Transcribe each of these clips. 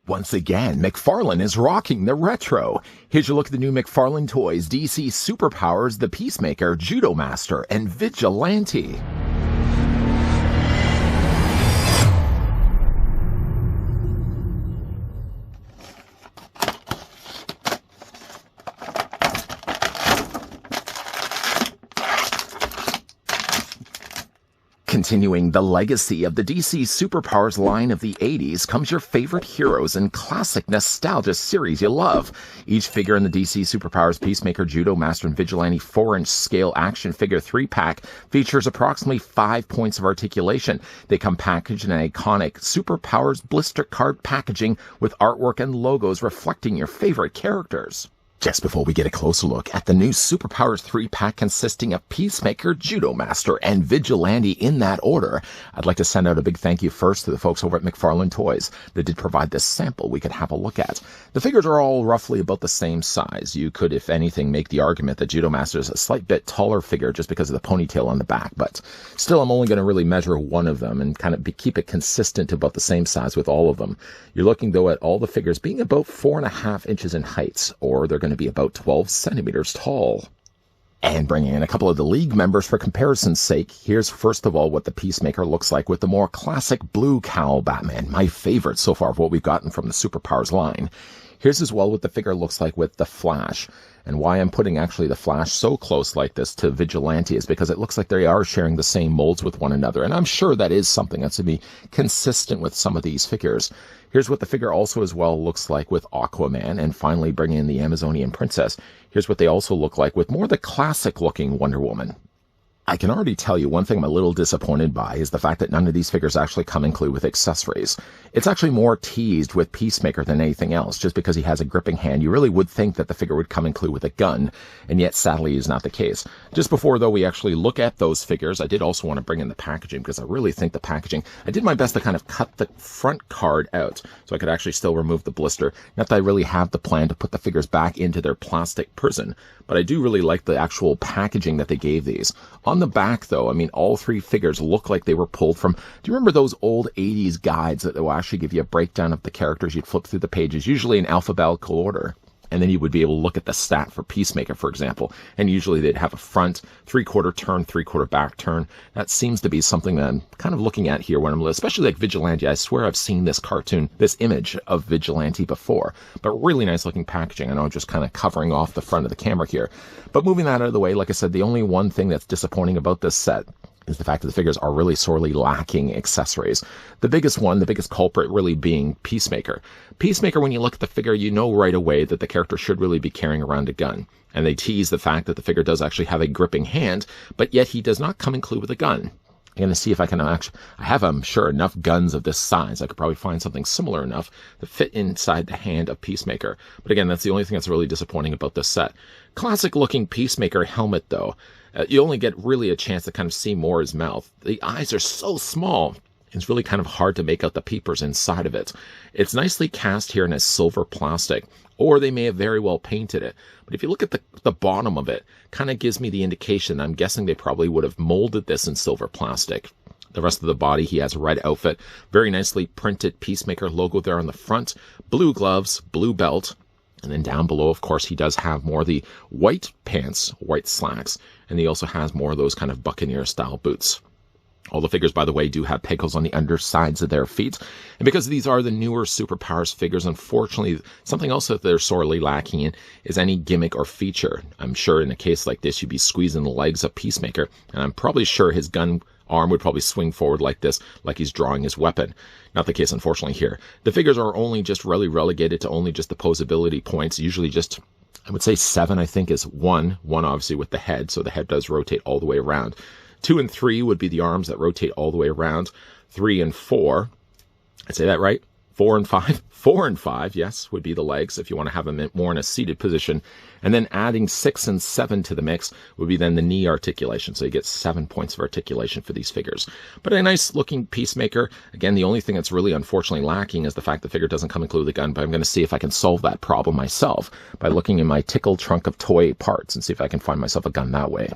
Once again, McFarlane is rocking the retro. Here's your look at the new McFarlane toys, DC Superpowers, the Peacemaker, Judo Master, and Vigilante. Continuing the legacy of the DC Superpowers line of the 80s comes your favorite heroes and classic nostalgia series you love. Each figure in the DC Superpowers Peacemaker, Judo Master, and Vigilante 4-inch scale action figure 3-pack features approximately 5 points of articulation. They come packaged in an iconic Superpowers blister card packaging with artwork and logos reflecting your favorite characters. Just before we get a closer look at the new Superpowers 3-pack consisting of Peacemaker, Judo Master, and Vigilante in that order, I'd like to send out a big thank you first to the folks over at McFarlane Toys that did provide this sample we could have a look at. The figures are all roughly about the same size. You could, if anything, make the argument that Judo Master is a slight bit taller figure just because of the ponytail on the back, but still I'm only going to really measure one of them and kind of keep it consistent to about the same size with all of them. You're looking, though, at all the figures being about 4.5 inches in height, or they're going to be about 12 centimeters tall. And bringing in a couple of the League members for comparison's sake, here's first of all what the Peacemaker looks like with the more classic blue cowl Batman, my favorite so far of what we've gotten from the Superpowers line. Here's as well what the figure looks like with the Flash. And why I'm putting actually the Flash so close like this to Vigilante is because it looks like they are sharing the same molds with one another. And I'm sure that is something that's to be consistent with some of these figures. Here's what the figure also as well looks like with Aquaman, and finally bringing in the Amazonian Princess. Here's what they also look like with more the classic looking Wonder Woman. I can already tell you one thing I'm a little disappointed by is the fact that none of these figures actually come included with accessories. It's actually more teased with Peacemaker than anything else, just because he has a gripping hand. You really would think that the figure would come included with a gun, and yet sadly is not the case. Just before, though, we actually look at those figures, I did also want to bring in the packaging, because I really think the packaging, I did my best to kind of cut the front card out, so I could actually still remove the blister. Not that I really have the plan to put the figures back into their plastic prison, but I do really like the actual packaging that they gave these. On the back, though, I mean, all three figures look like they were pulled from, do you remember those old 80s guides that will actually give you a breakdown of the characters? You'd flip through the pages, usually in alphabetical order, and then you would be able to look at the stat for Peacemaker, for example, and usually they'd have a front, 3/4 turn, 3/4 back turn. That seems to be something that I'm kind of looking at here when I'm, especially like Vigilante. I swear I've seen this cartoon, this image of Vigilante before, but really nice looking packaging. I know I'm just kind of covering off the front of the camera here, but moving that out of the way, like I said, the only one thing that's disappointing about this set is the fact that the figures are really sorely lacking accessories. The biggest one, the biggest culprit really being Peacemaker. Peacemaker, when you look at the figure, you know right away that the character should really be carrying around a gun. And they tease the fact that the figure does actually have a gripping hand, but yet he does not come included with a gun. I'm going to see if I can actually, I have, I'm sure, enough guns of this size. I could probably find something similar enough to fit inside the hand of Peacemaker. But again, that's the only thing that's really disappointing about this set. Classic looking Peacemaker helmet, though. You only get really a chance to kind of see more his mouth. The eyes are so small, it's really kind of hard to make out the peepers inside of it. It's nicely cast here in a silver plastic, or they may have very well painted it. But if you look at the bottom of it, kind of gives me the indication, I'm guessing they probably would have molded this in silver plastic. The rest of the body, he has a red outfit, very nicely printed Peacemaker logo there on the front, blue gloves, blue belt. And then down below, of course, he does have more of the white pants, white slacks, and he also has more of those kind of Buccaneer-style boots. All the figures, by the way, do have pegals on the undersides of their feet. And because these are the newer Superpowers figures, unfortunately, something else that they're sorely lacking in is any gimmick or feature. I'm sure in a case like this, you'd be squeezing the legs of Peacemaker, and I'm probably sure his gun arm would probably swing forward like this, like he's drawing his weapon. Not the case, unfortunately, here. The figures are only just really relegated to only just the posability points, usually just, I would say 7, I think, is 1. 1, obviously, with the head, so the head does rotate all the way around. 2 and 3 would be the arms that rotate all the way around. 3 and 4, I'd say that right? 4 and 5? 4 and 5, yes, would be the legs if you want to have them more in a seated position. And then adding 6 and 7 to the mix would be then the knee articulation. So you get 7 points of articulation for these figures. But a nice looking Peacemaker. Again, the only thing that's really unfortunately lacking is the fact the figure doesn't come included with a gun. But I'm going to see if I can solve that problem myself by looking in my tickle trunk of toy parts and see if I can find myself a gun that way.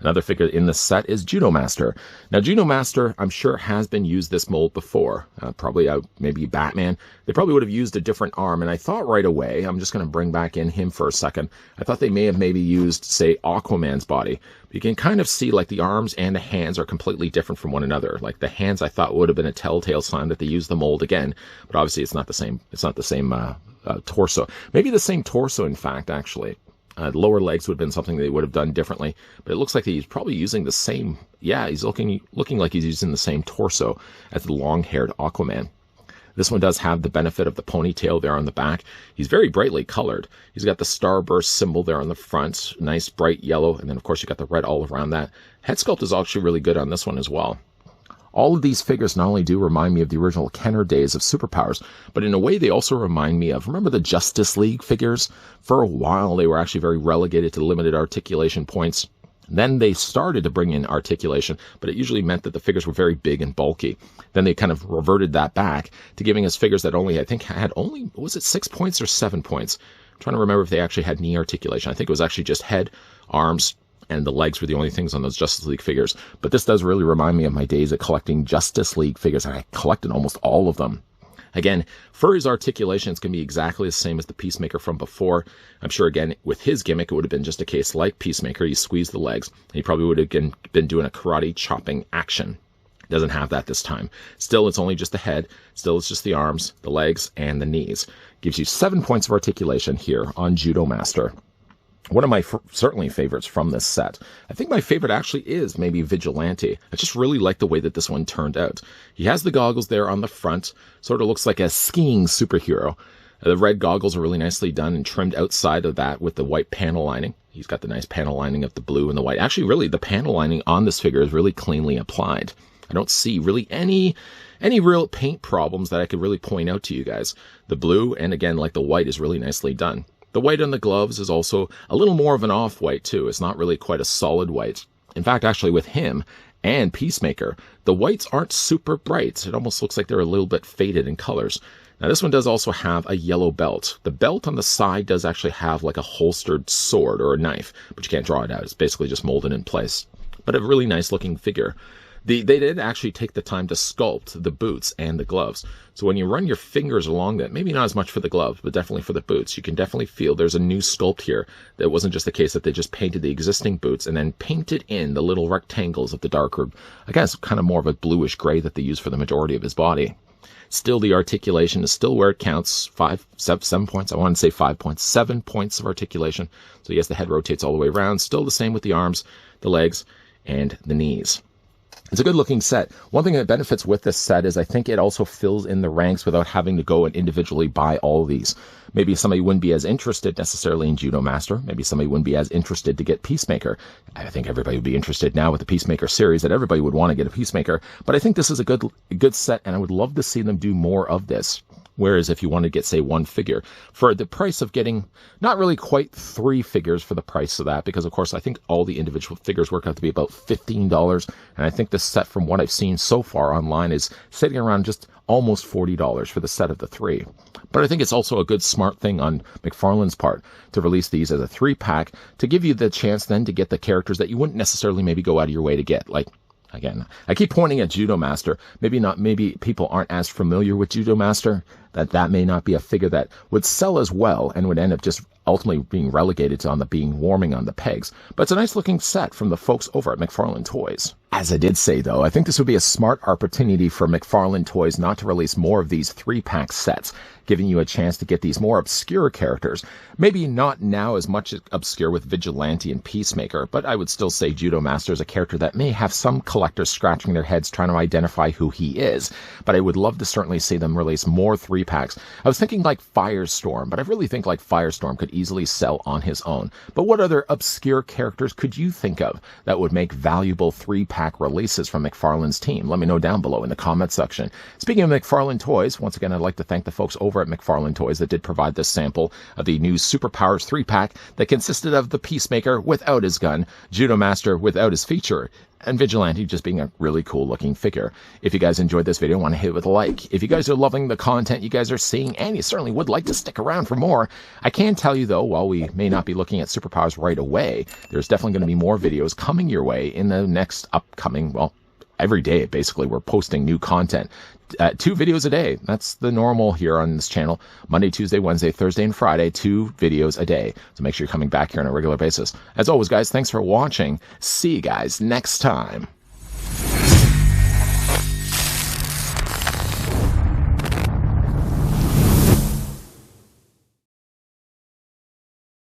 Another figure in the set is Judo Master. Now, Judo Master, I'm sure, has been used this mold before. Probably maybe Batman. They probably would have used a different arm, and I thought right away, I'm just going to bring back in him for a second, I thought they may have maybe used, say, Aquaman's body. You can kind of see like the arms and the hands are completely different from one another. Like the hands I thought would have been a telltale sign that they used the mold again, but obviously it's not the same. It's not the same torso. Maybe the same torso, in fact, actually. Lower legs would have been something they would have done differently, but it looks like he's probably using the same. Yeah, he's looking like he's using the same torso as the long-haired Aquaman. This one does have the benefit of the ponytail there on the back. He's very brightly colored. He's got the starburst symbol there on the front, nice bright yellow, and then of course you got the red all around that. Head sculpt is actually really good on this one as well. All of these figures not only do remind me of the original Kenner days of superpowers, but in a way they also remind me of, remember the Justice League figures? For a while they were actually very relegated to limited articulation points. Then they started to bring in articulation, but it usually meant that the figures were very big and bulky. Then they kind of reverted that back to giving us figures that only, I think, had only, was it 6 points or 7 points? I'm trying to remember if they actually had knee articulation. I think it was actually just head, arms, and the legs were the only things on those Justice League figures. But this does really remind me of my days of collecting Justice League figures, and I collected almost all of them. Again, for his articulation, it's going to be exactly the same as the Peacemaker from before. I'm sure, again, with his gimmick, it would have been just a case like Peacemaker. You squeeze the legs, and he probably would have been doing a karate chopping action. Doesn't have that this time. Still, it's only just the head. Still, it's just the arms, the legs, and the knees. Gives you 7 points of articulation here on Judo Master. One of my certainly favorites from this set. I think my favorite actually is maybe Vigilante. I just really like the way that this one turned out. He has the goggles there on the front. Sort of looks like a skiing superhero. The red goggles are really nicely done and trimmed outside of that with the white panel lining. He's got the nice panel lining of the blue and the white. Actually, really, the panel lining on this figure is really cleanly applied. I don't see really any real paint problems that I could really point out to you guys. The blue and, again, like the white is really nicely done. The white on the gloves is also a little more of an off-white, too. It's not really quite a solid white. In fact, actually, with him and Peacemaker, the whites aren't super bright. It almost looks like they're a little bit faded in colors. Now, this one does also have a yellow belt. The belt on the side does actually have like a holstered sword or a knife, but you can't draw it out. It's basically just molded in place. But a really nice-looking figure. They did actually take the time to sculpt the boots and the gloves. So when you run your fingers along that, maybe not as much for the gloves, but definitely for the boots, you can definitely feel there's a new sculpt here. That wasn't just the case that they just painted the existing boots and then painted in the little rectangles of the darker, I guess, kind of more of a bluish gray that they use for the majority of his body. Still, the articulation is still where it counts. 7 points. I want to say 5 points. 7 points of articulation. So yes, the head rotates all the way around. Still the same with the arms, the legs, and the knees. It's a good looking set. One thing that benefits with this set is I think it also fills in the ranks without having to go and individually buy all of these. Maybe somebody wouldn't be as interested necessarily in Judo Master. Maybe somebody wouldn't be as interested to get Peacemaker. I think everybody would be interested now with the Peacemaker series that everybody would want to get a Peacemaker. But I think this is a good set, and I would love to see them do more of this. Whereas if you want to get, say, one figure for the price of getting not really quite 3 figures for the price of that, because, of course, I think all the individual figures work out to be about $15. And I think this set, from what I've seen so far online, is sitting around just almost $40 for the set of the 3. But I think it's also a good smart thing on McFarlane's part to release these as a 3-pack to give you the chance then to get the characters that you wouldn't necessarily maybe go out of your way to get, like, again, I keep pointing at Judo Master. Maybe people aren't as familiar with Judo Master, that may not be a figure that would sell as well and would end up just ultimately being relegated to warming on the pegs. But it's a nice looking set from the folks over at McFarlane Toys. As I did say, though, I think this would be a smart opportunity for McFarlane Toys not to release more of these 3-pack sets, giving you a chance to get these more obscure characters. Maybe not now as much obscure with Vigilante and Peacemaker, but I would still say Judo Master is a character that may have some collectors scratching their heads trying to identify who he is. But I would love to certainly see them release more 3-packs. I was thinking like Firestorm, but I really think like Firestorm could easily sell on his own. But what other obscure characters could you think of that would make valuable 3-pack releases from McFarlane's team? Let me know down below in the comment section. Speaking of McFarlane Toys, once again, I'd like to thank the folks over at McFarlane Toys that did provide this sample of the new Superpowers 3-pack that consisted of the Peacemaker without his gun, Judo Master without his feature, and Vigilante just being a really cool looking figure. If you guys enjoyed this video, want to hit it with a like. If you guys are loving the content you guys are seeing, and you certainly would like to stick around for more, I can tell you though, while we may not be looking at superpowers right away, there's definitely going to be more videos coming your way in the next upcoming, well, every day basically we're posting new content. 2 videos a day. That's the normal here on this channel. Monday, Tuesday, Wednesday, Thursday, and Friday, 2 videos a day. So make sure you're coming back here on a regular basis. As always, guys, thanks for watching. See you guys next time.